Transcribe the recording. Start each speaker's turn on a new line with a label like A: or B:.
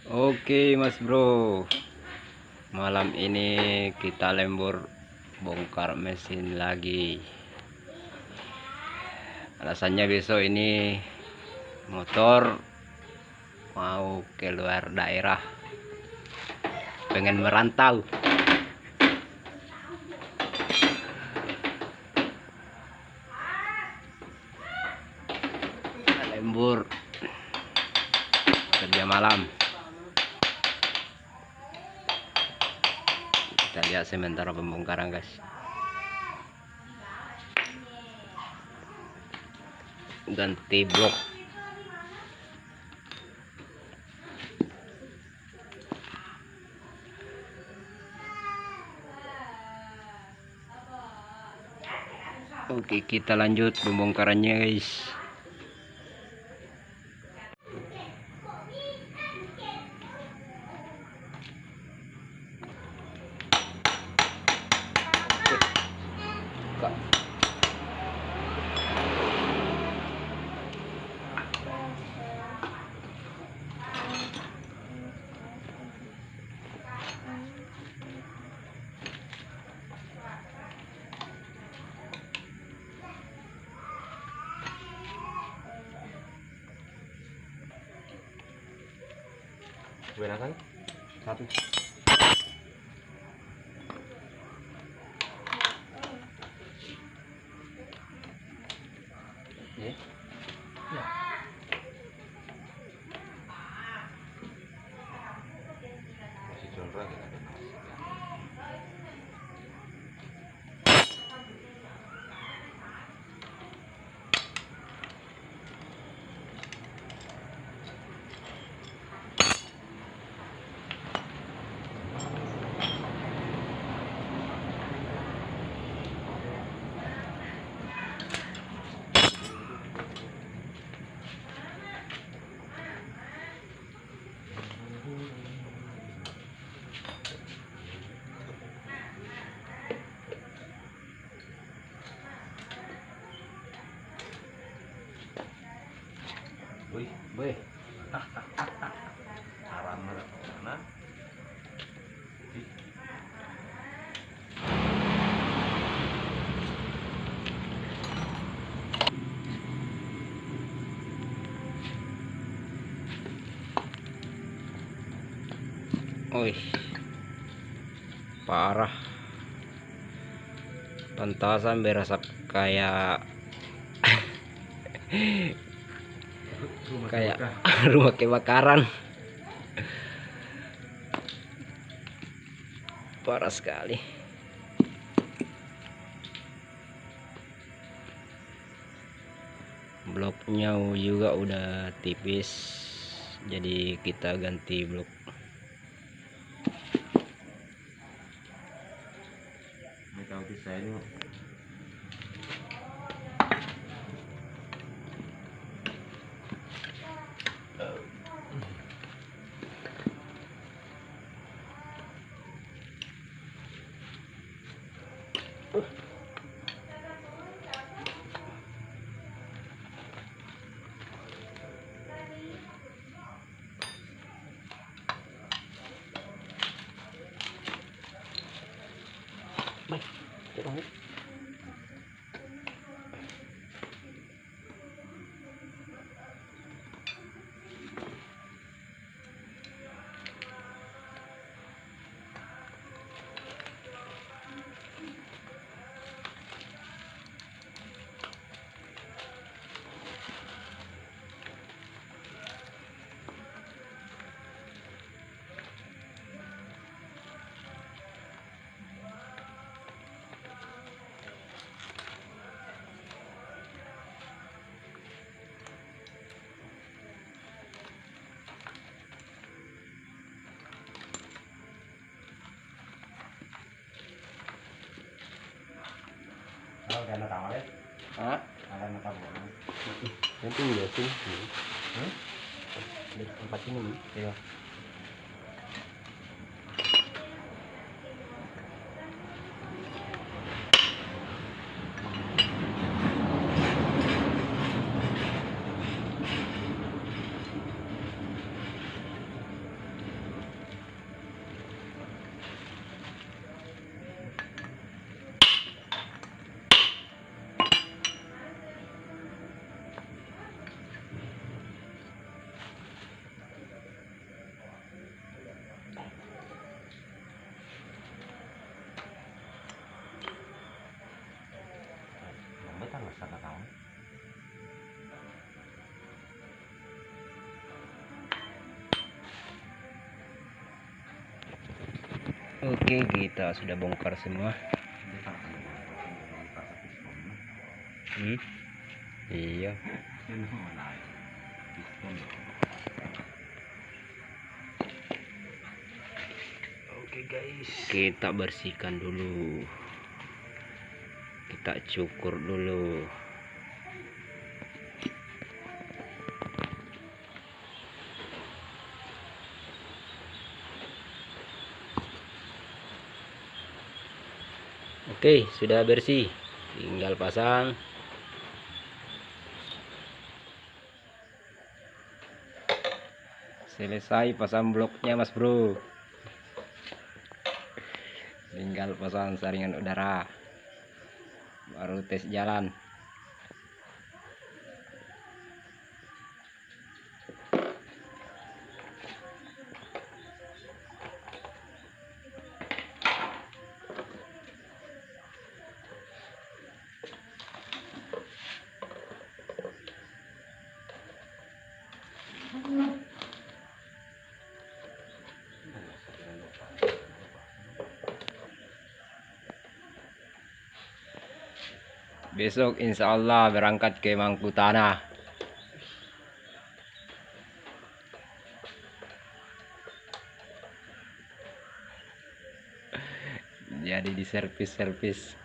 A: Oke Mas Bro, malam ini kita lembur bongkar mesin lagi. Alasannya besok ini motor mau keluar daerah, pengen merantau. Kita lembur kerja malam. Kita lihat sementara pembongkaran guys. Ganti blok. Oke, kita lanjut pembongkarannya guys.
B: Berapa? Satu. Ya. Ya. Masih curang ya. Wih, wih. Haram mana?
A: Wih, parah. Pentasan berasa kayak rumah kebakaran. Parah sekali. Bloknya juga udah tipis, jadi kita ganti blok.
B: Ini tahu bisa ini.
A: Baik, coba.
B: Ada anak kamar ya?
A: Hah?
B: Ada anak kamar.
A: Nanti ya sih. Di tempat ini.
B: Iya.
A: Oke, kita sudah bongkar semua. Iya. Oke guys, kita bersihkan dulu, kita cukur dulu. Oke, sudah bersih, tinggal pasang. Selesai pasang bloknya mas bro, tinggal pasang saringan udara, baru tes jalan. Besok insya Allah berangkat ke Mangkutana. Jadi di servis-servis.